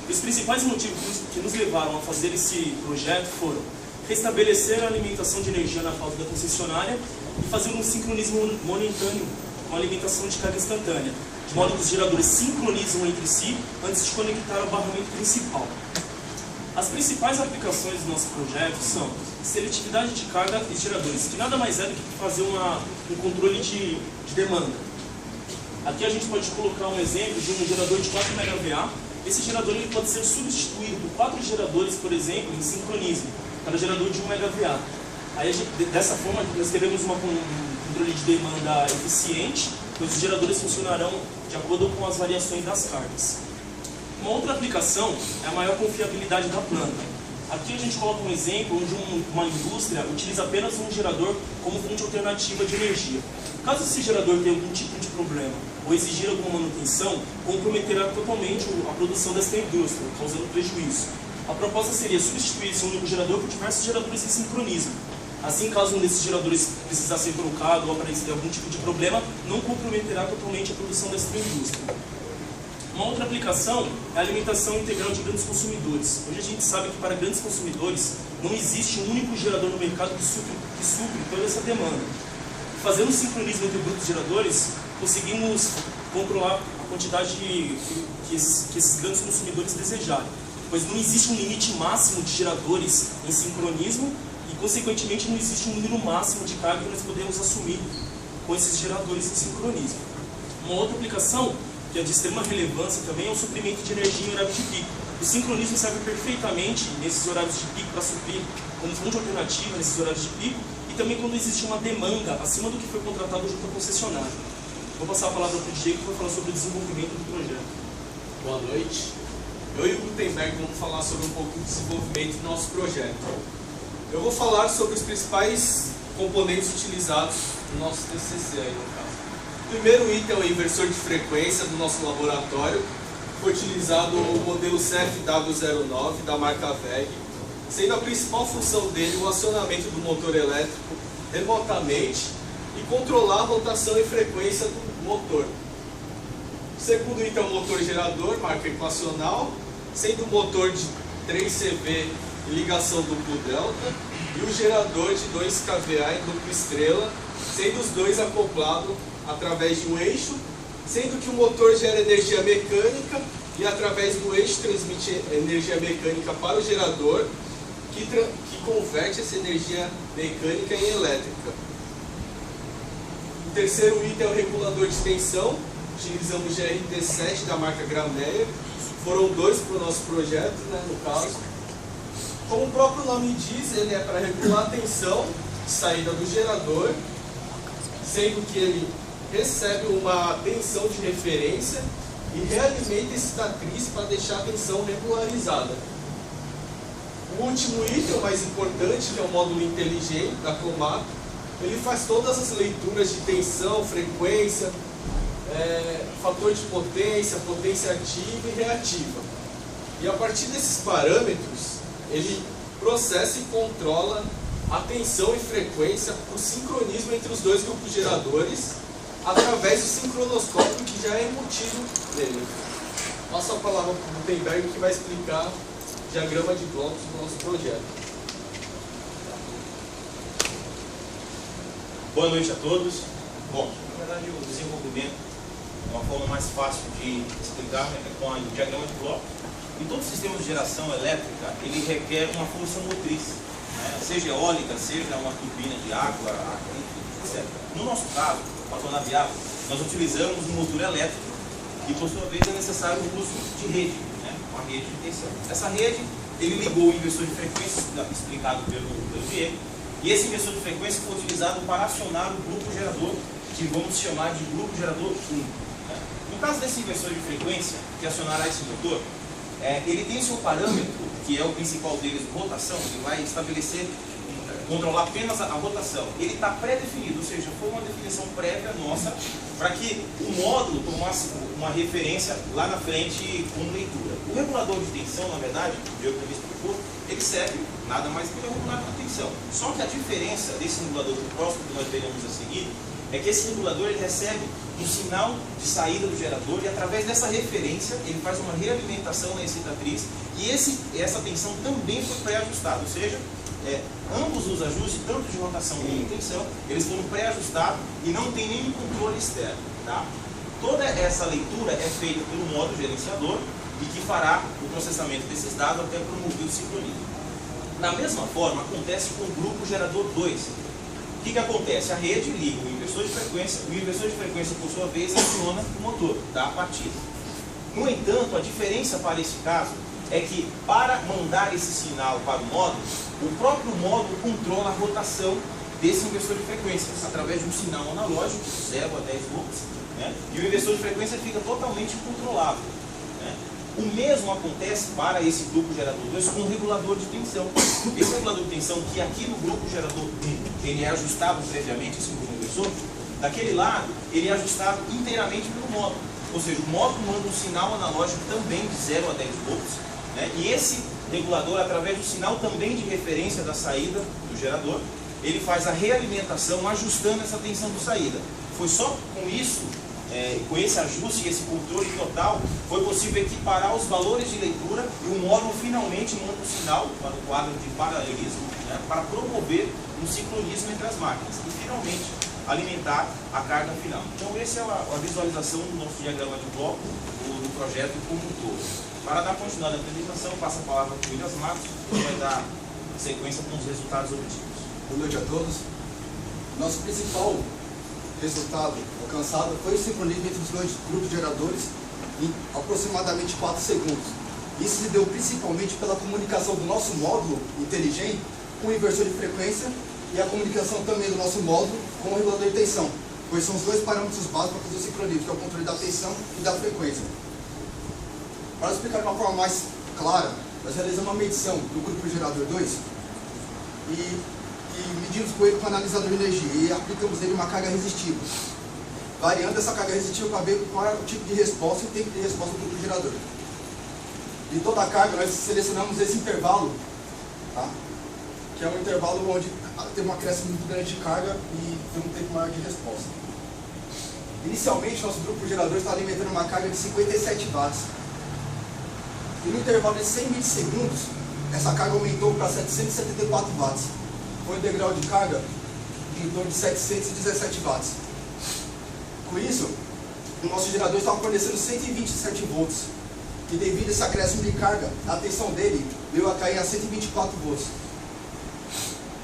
Os principais motivos que nos levaram a fazer esse projeto foram restabelecer a alimentação de energia na falta da concessionária e fazer um sincronismo momentâneo com a alimentação de carga instantânea, de modo que os geradores sincronizam entre si antes de conectar ao barramento principal. As principais aplicações do nosso projeto são seletividade de carga e geradores, que nada mais é do que fazer um controle de demanda. Aqui a gente pode colocar um exemplo de um gerador de 4 MVA. Esse gerador ele pode ser substituído por 4 geradores, por exemplo, em sincronismo, cada gerador de 1 MVA. Aí, dessa forma, nós teremos um controle de demanda eficiente, pois os geradores funcionarão de acordo com as variações das cargas. Uma outra aplicação é a maior confiabilidade da planta. Aqui a gente coloca um exemplo onde uma indústria utiliza apenas um gerador como fonte alternativa de energia. Caso esse gerador tenha algum tipo de problema ou exigir alguma manutenção, comprometerá totalmente a produção desta indústria, causando prejuízo. A proposta seria substituir esse único gerador por diversos geradores em sincronismo. Assim, caso um desses geradores precisar ser trocado ou aparecer algum tipo de problema, não comprometerá totalmente a produção desta indústria. Uma outra aplicação é a alimentação integral de grandes consumidores. Hoje a gente sabe que para grandes consumidores não existe um único gerador no mercado que supre toda essa demanda. Fazendo um sincronismo entre grupos de geradores, conseguimos controlar a quantidade que esses grandes consumidores desejarem, pois não existe um limite máximo de geradores em sincronismo e, consequentemente, não existe um número máximo de carga que nós podemos assumir com esses geradores em sincronismo. Uma outra aplicação, que é de extrema relevância também, é o suprimento de energia em horário de pico. O sincronismo serve perfeitamente nesses horários de pico para suprir como fonte alternativa nesses horários de pico e também quando existe uma demanda acima do que foi contratado junto à concessionária. Vou passar a palavra para o Diego, que vai falar sobre o desenvolvimento do projeto. Boa noite. Eu e o Gutenberg vamos falar sobre um pouco do desenvolvimento do nosso projeto. Eu vou falar sobre os principais componentes utilizados no nosso TCC aí, no caso. O primeiro item é o inversor de frequência do nosso laboratório. Foi utilizado o modelo CFW09 da marca VEG, sendo a principal função dele o acionamento do motor elétrico remotamente e controlar a rotação e frequência do motor. O segundo item é o motor gerador, marca equacional, sendo o motor de 3 CV em ligação duplo delta e o gerador de 2 kVA em duplo estrela, sendo os dois acoplados através de um eixo, sendo que o motor gera energia mecânica e através do eixo transmite energia mecânica para o gerador, que converte essa energia mecânica em elétrica. O terceiro item é o regulador de tensão. Utilizamos o GRT7 da marca Grameyer. Foram 2 para o nosso projeto, né, no caso. Como o próprio nome diz, ele é para regular a tensão de saída do gerador, sendo que ele recebe uma tensão de referência e realimenta esse estatriz para deixar a tensão regularizada. O último item, o mais importante, que é o módulo inteligente da Komatsu, ele faz todas as leituras de tensão, frequência, fator de potência, potência ativa e reativa. E a partir desses parâmetros, ele processa e controla a tensão e frequência, o sincronismo entre os dois grupos geradores, através do sincronoscópio que já é embutido nele. Passo a palavra para o Gutenberg, que vai explicar o diagrama de blocos do nosso projeto. Boa noite a todos. Bom, na verdade o desenvolvimento, uma forma mais fácil de explicar, é com o diagrama de bloco. Em todo sistema de geração elétrica, ele requer uma função motriz, né? Seja eólica, seja uma turbina de água, etc. No nosso caso, para tornar viável, nós utilizamos um motor elétrico e, por sua vez, é necessário o uso de rede, né? Uma rede de tensão. Essa rede, ele ligou o inversor de frequência, explicado pelo Diego, e esse inversor de frequência foi utilizado para acionar o grupo gerador, que vamos chamar de grupo gerador 1. Né? No caso desse inversor de frequência, que acionará esse motor, ele tem seu parâmetro, que é o principal deles, rotação. Ele vai estabelecer, controlar apenas a rotação. Ele está pré-definido, ou seja, foi uma definição prévia nossa para que o módulo tomasse uma referência lá na frente como leitura. O regulador de tensão, na verdade, o Diego também explicou, ele serve nada mais do que regular a tensão. Só que a diferença desse regulador do próximo que nós veremos a seguir é que esse regulador ele recebe um sinal de saída do gerador e através dessa referência ele faz uma realimentação na excitatriz e essa tensão também foi pré-ajustada, ou seja, ambos os ajustes, tanto de rotação como de tensão, eles foram pré-ajustados e não tem nenhum controle externo. Tá? Toda essa leitura é feita pelo módulo gerenciador e que fará o processamento desses dados até promover o sincronismo. Da mesma forma, acontece com o grupo gerador 2. O que acontece? A rede liga o inversor de frequência, por sua vez, aciona o motor, tá? A partida. No entanto, a diferença para esse caso é que, para mandar esse sinal para o módulo, o próprio módulo controla a rotação desse inversor de frequência, através de um sinal analógico, 0 a 10 volts, né? E o inversor de frequência fica totalmente controlável. Né? O mesmo acontece para esse grupo gerador 2 com o regulador de tensão. Esse regulador de tensão, que aqui no grupo gerador 1, ele é ajustado previamente, esse grupo inversor, daquele lado, ele é ajustado inteiramente pelo módulo. Ou seja, o módulo manda um sinal analógico também de 0 a 10 volts, né? E esse regulador, através do sinal também de referência da saída do gerador, ele faz a realimentação ajustando essa tensão de saída. Foi só com isso, com esse ajuste e esse controle total, foi possível equiparar os valores de leitura e o módulo finalmente manda um sinal para o quadro de paralelismo, né, para promover um sincronismo entre as máquinas e finalmente alimentar a carga final. Então essa é a visualização do nosso diagrama de bloco do projeto como um todo. Para dar continuidade à apresentação, passo a palavra para o William Matos, que vai dar sequência com os resultados obtidos. Boa noite a todos. Nosso principal resultado alcançado foi o sincronismo entre os dois grupos de geradores em aproximadamente 4 segundos. Isso se deu principalmente pela comunicação do nosso módulo inteligente com o inversor de frequência e a comunicação também do nosso módulo com o regulador de tensão, pois são os dois parâmetros básicos para fazer o sincronismo, que é o controle da tensão e da frequência. Para explicar de uma forma mais clara, nós realizamos uma medição do grupo gerador 2 e medimos com ele com o analisador de energia e aplicamos nele uma carga resistiva. Variando essa carga resistiva para ver qual é o tipo de resposta e o tempo de resposta do grupo gerador. De toda a carga, nós selecionamos esse intervalo, tá? Que é um intervalo onde tem uma acréscimo muito grande de carga e tem um tempo maior de resposta. Inicialmente, nosso grupo gerador está alimentando uma carga de 57 watts. E no intervalo de 100 milissegundos, essa carga aumentou para 774 watts. Foi um degrau de carga de em torno de 717 watts. Com isso, o nosso gerador estava fornecendo 127 volts. E devido a esse acréscimo de carga, a tensão dele veio a cair a 124 volts.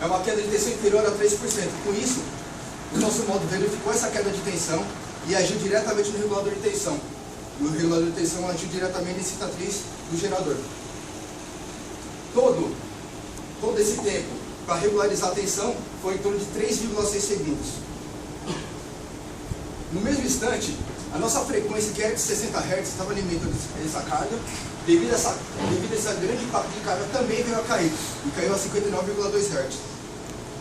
É uma queda de tensão inferior a 3%. Com isso, o nosso módulo verificou essa queda de tensão e agiu diretamente no regulador de tensão. E o regulador de tensão agiu diretamente na excitatriz do gerador. Todo esse tempo, para regularizar a tensão, foi em torno de 3,6 segundos. No mesmo instante, a nossa frequência, que era de 60 Hz, estava alimentando essa carga. Devido a essa grande impacto de carga, também veio a cair. E caiu a 59,2 Hz.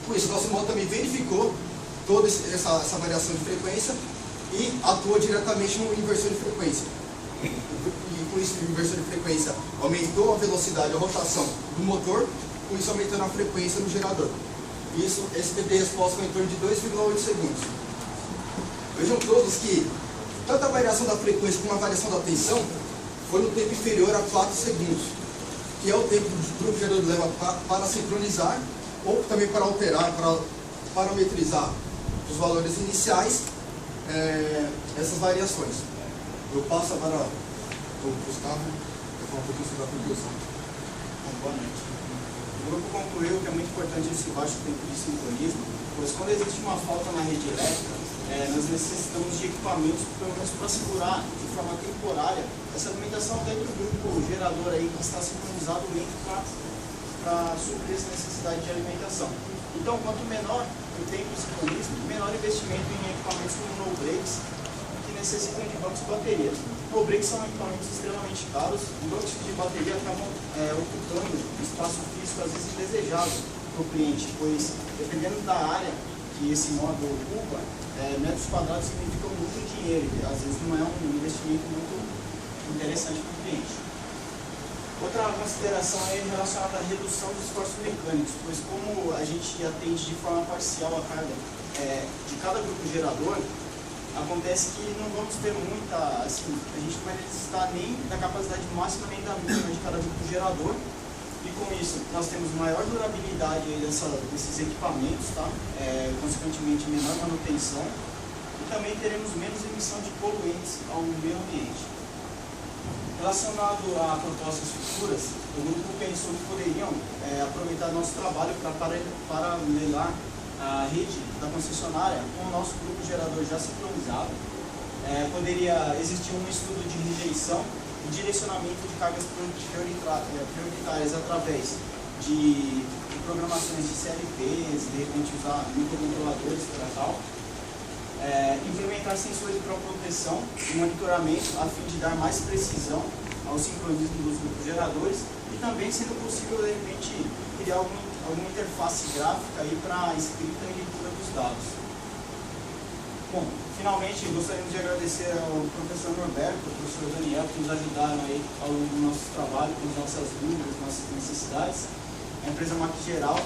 Com isso, nosso módulo também verificou toda essa variação de frequência e atuou diretamente no inversor de frequência. E com isso, o inversor de frequência aumentou a velocidade, a rotação do motor, com isso aumentando a frequência do gerador. Esse tempo de resposta foi em torno de 2,8 segundos. Vejam todos que tanto a variação da frequência como a variação da tensão foi no tempo inferior a 4 segundos, que é o tempo que o gerador leva para sincronizar ou também para alterar, para parametrizar os valores iniciais, essas variações. Eu passo agora o Gustavo para falar um pouquinho sobre a conclusão. Boa noite. O grupo concluiu que é muito importante esse baixo tempo de sincronismo, pois quando existe uma falta na rede elétrica, nós necessitamos de equipamentos, pelo menos para segurar de forma temporária essa alimentação dentro do grupo gerador aí que está sincronizado dentro para suprir essa necessidade de alimentação. Então, quanto menor o tempo de sincronismo, menor investimento em equipamentos como no breaks, que necessitam de bancos de bateria. No breaks são equipamentos extremamente caros, os bancos de bateria acabam ocupando espaço físico às vezes indesejado para o cliente, pois dependendo da área que esse módulo ocupa, metros quadrados significam muito dinheiro, e às vezes não é um investimento muito interessante para o cliente. Outra consideração é relacionada à redução dos esforços mecânicos, pois como a gente atende de forma parcial a carga de cada grupo gerador, acontece que não vamos ter muita, assim, a gente não vai necessitar nem da capacidade máxima nem da mínima de cada grupo gerador, e com isso nós temos maior durabilidade aí desses equipamentos, tá? Consequentemente menor manutenção, e também teremos menos emissão de poluentes ao meio ambiente. Relacionado a propostas futuras, o grupo pensou que poderiam aproveitar nosso trabalho para paralelar a rede da concessionária com o nosso grupo gerador já sincronizado. Poderia existir um estudo de rejeição e direcionamento de cargas prioritárias através de programações de CLPs, de repente usar microcontroladores para tal. Implementar sensores para proteção e monitoramento a fim de dar mais precisão ao sincronismo dos grupos geradores e também, sendo possível, de repente, criar alguma interface gráfica aí para escrita e leitura dos dados. Bom, finalmente gostaríamos de agradecer ao professor Norberto, ao professor Daniel, que nos ajudaram aí ao longo do nosso trabalho, com as nossas dúvidas, nossas necessidades. A empresa Macgeral,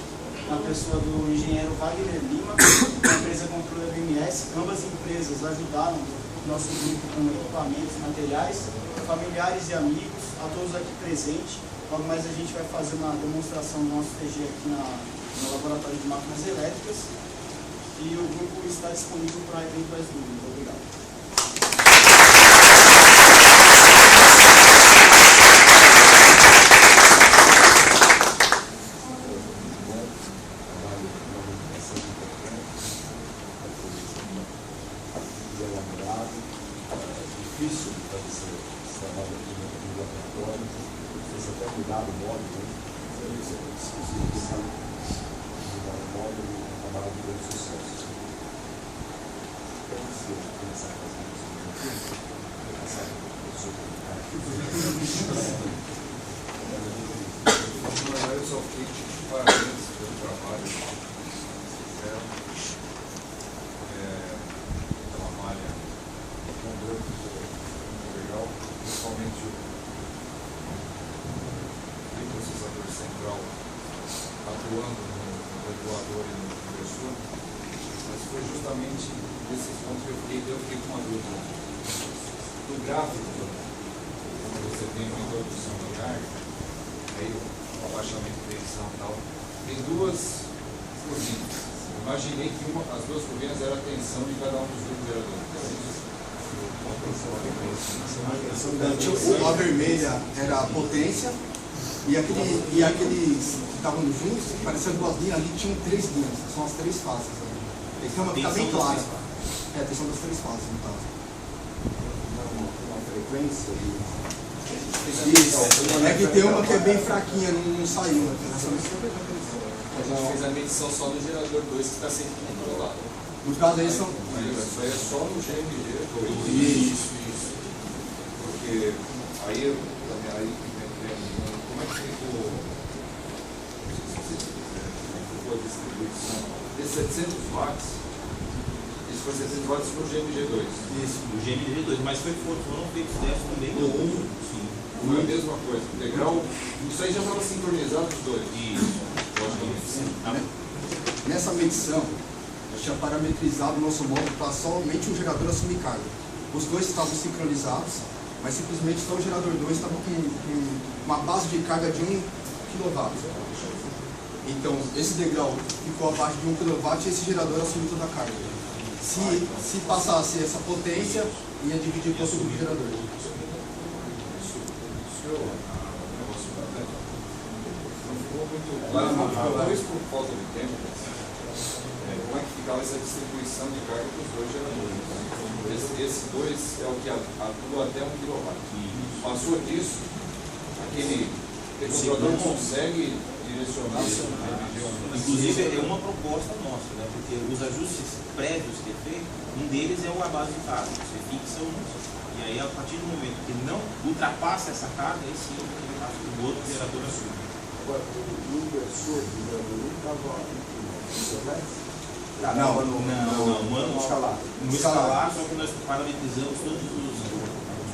na pessoa do engenheiro Wagner Lima, da empresa Controle BMS. Ambas empresas ajudaram o nosso grupo com equipamentos, materiais, familiares e amigos, a todos aqui presentes. Logo mais a gente vai fazer uma demonstração do nosso TG aqui no Laboratório de Máquinas Elétricas. E o grupo está disponível para eventuais dúvidas. Obrigado. Difícil fazer esse trabalho aqui no laboratório, fez até mudar o módulo, mudar o módulo e trabalhar com grande sucesso. Se eu começar a fazer isso no futuro, eu vou passar para o professor. Eu só fiquei parabéns pelo trabalho que fizeram. Uma malha legal, principalmente o processador central atuando no regulador e no compressor, mas foi justamente nesses pontos que eu fiquei com uma dúvida. No gráfico, quando você tem uma introdução de carga, aí o abaixamento de tensão e tal, tem duas turbinas. Imaginei que as duas turbinas eram a tensão de cada um dos grupos geradores. A vermelha era a potência e aqueles que estavam juntos, parecendo duas linhas ali, tinham 3 linhas, são as 3 fases. Então fica bem claro. A tensão das 3 fases, no caso. Uma frequência Isso. É que tem uma que é bem fraquinha, não saiu. A gente fez a medição só no gerador 2 que está sendo controlado. No caso aí são. Isso aí é só no GMG. Isso. Porque aí como é que ficou a distribuição desses 700 watts? Isso foi 700 watts no GMG2. Isso, do GMG2, mas foram feitos testes também no 1. Sim. Foi a mesma coisa. Integral, isso aí já estava sincronizado os dois. Isso, logicamente sim. Nessa medição, eu tinha parametrizado o nosso módulo para somente o gerador assumir carga. Os dois estavam sincronizados, mas simplesmente só o gerador 2 estava com uma base de carga de 1 kW. Então, esse degrau ficou abaixo de 1 kW e esse gerador assumiu toda a carga. Se passasse essa potência, ia dividir com o segundo gerador. Não ficou muito claro, talvez por falta de tempo, como é que ficava essa distribuição de carga para os dois geradores. Esse 2 é o que atua até 1 kW. Passou disso, aquele controlador consegue direcionar o seu região. Inclusive é uma proposta nossa, né? Porque os ajustes prévios que é feito, um deles é a base de carga. Você fixa um. E aí, a partir do momento que não ultrapassa essa carga, aí sim o outro gerador assume. Agora, o inversor do gerador não estava Não, no escalar. No escalar, só que nós parametrizamos todos os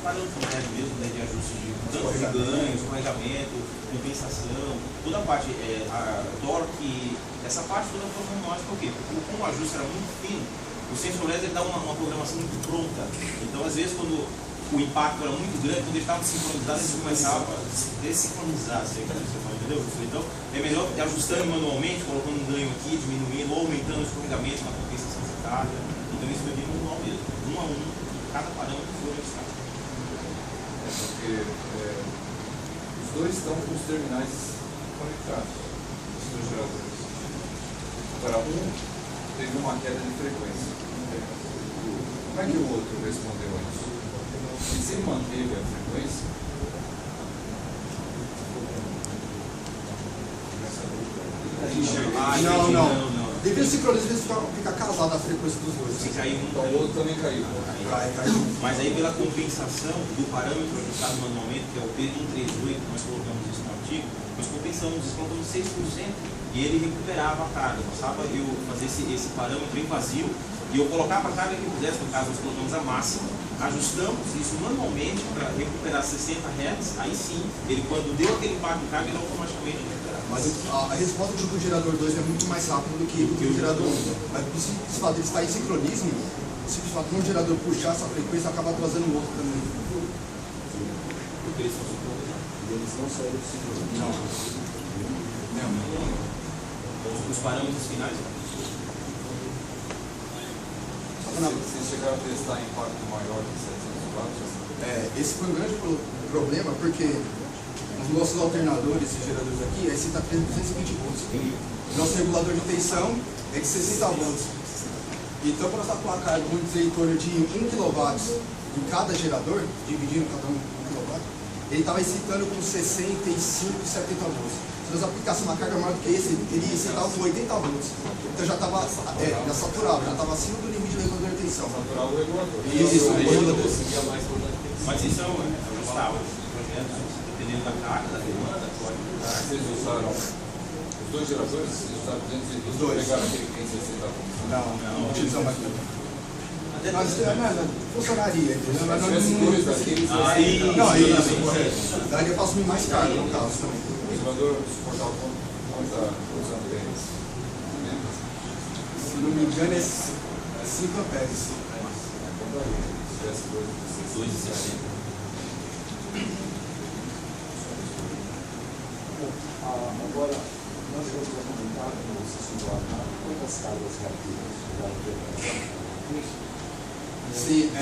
parâmetros mesmo, né, de ajuste de tanto de ganho, escorregamento, compensação, toda a parte, torque, essa parte toda foi manual, por quê? Porque como o ajuste era muito fino, o SensorLED ele dá uma programação muito pronta. Então, às vezes, quando o impacto era muito grande, quando ele estava sincronizado, ele começava a desincronizar, entendeu? Então, é melhor ajustando manualmente, colocando um ganho aqui, diminuindo, ou aumentando o escorregamento na compensação de carga. Então, isso foi bem manual mesmo, um a um, cada parâmetro foi ajustado. Porque os dois estão com os terminais conectados, os dois geradores. Agora, um teve uma queda de frequência. Como é que o outro respondeu a isso? E se ele manteve a frequência, Não. Devido ao sincronismo, eles fica casado a frequência dos dois. Se cair um, então o outro também caiu. Caiu. Mas aí pela compensação do parâmetro ajustado manualmente, que é o P138, nós colocamos isso no artigo, nós compensamos, descontamos 6% e ele recuperava a carga. Bastava eu fazer esse parâmetro em vazio e eu colocava a carga que quisesse, no caso nós colocamos a máxima, ajustamos isso manualmente para recuperar 60 Hz, aí sim, ele quando deu aquele impacto de carga, ele automaticamente recuperava. Mas a resposta do gerador 2 é muito mais rápida do que o gerador 1. Mas o simples fato de estar em sincronismo, o simples fato de um gerador puxar essa frequência acaba trazendo o outro também. Porque eles são sincronizados. E eles não saíram do sincronismo. Não. Os parâmetros finais, Vocês chegaram a testar impacto maior de 700 watts? Esse foi um grande problema, porque os nossos alternadores e geradores aqui, esse está 220 volts. Nosso regulador de tensão é de 60 volts. Então, quando nós estamos com uma carga, vamos dizer, em torno de 1 kW em cada gerador, dividindo cada um 1 kW, ele estava excitando com 65 e 70 volts. Se nós aplicassemos uma carga maior do que esse, ele ia excitar com 80 volts. Então já estava já saturava, já estava acima do limite do regulador de tensão. Saturar o regulador. Isso, o regulador. mas isso é ajustável. Dependendo da carga, da demanda, pode mudar. Vocês usaram os dois geradores? Vocês usaram 220? Os dois. Pegaram aquele que tem 60 volts? Não utilizamos aqui. Mas funcionaria, entendeu? Mas Se tivesse dois daqueles, daí eu faço mais carga no caso também. o regulador suportava quantos amperes? Se não me engano é 5 amperes. Se tivesse dois, 2,60. Agora, nós vamos comentar no sessão do ar quantas cargas reativas Se,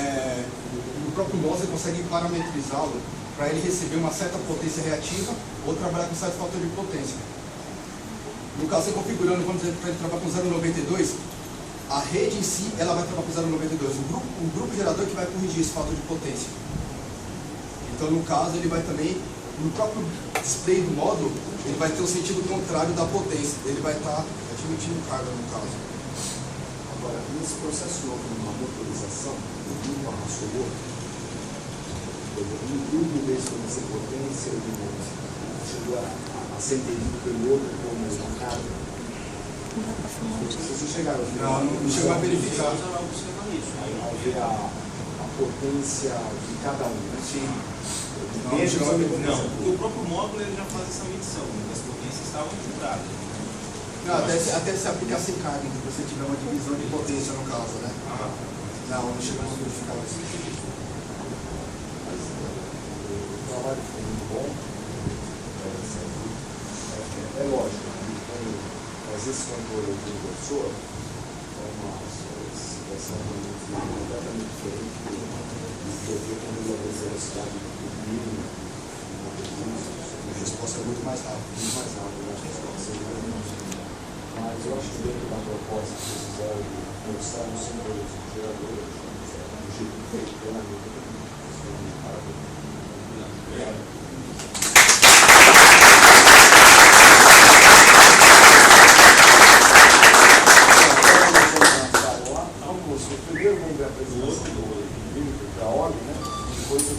no próprio MOS você consegue parametrizá-lo para ele receber uma certa potência reativa ou trabalhar com certo fator de potência. No caso, você configurando, vamos dizer, para ele trabalhar com 0,92, a rede em si ela vai trabalhar com 0,92. O grupo gerador que vai corrigir esse fator de potência. Então, no caso, ele vai também, no próprio display do módulo, ele vai ter o sentido contrário da potência. Ele vai estar admitindo carga, no caso. Agora, nesse processo houve uma motorização, um arrastou o outro. Um desse fornecer potência, ele chegou a ser entendido pelo outro como uma carga. Vocês chegaram a ver? Não chegou a verificar. A ver a potência de cada um, né? Sim. Não, porque o próprio módulo ele já faz essa medição, as potências estavam equilibradas. Não, até se aplicar sem carga, se você tiver uma divisão de potência no caso, né? Não chegamos a verificar isso. O trabalho foi muito bom. É lógico, mas esse controle do inversor é uma situação completamente diferente do que eu vi quando eu vi a velocidade mínima. A resposta é muito mais rápida. Muito mais rápido, eu acho que a resposta é muito mais rápida. Mas eu acho que dentro da proposta que vocês fizeram de mostrar no símbolo do gerador, do jeito que foi, plenamente, parabéns. Obrigado. Primeiro vamos ver a apresentação do límite da ordem, né? Depois o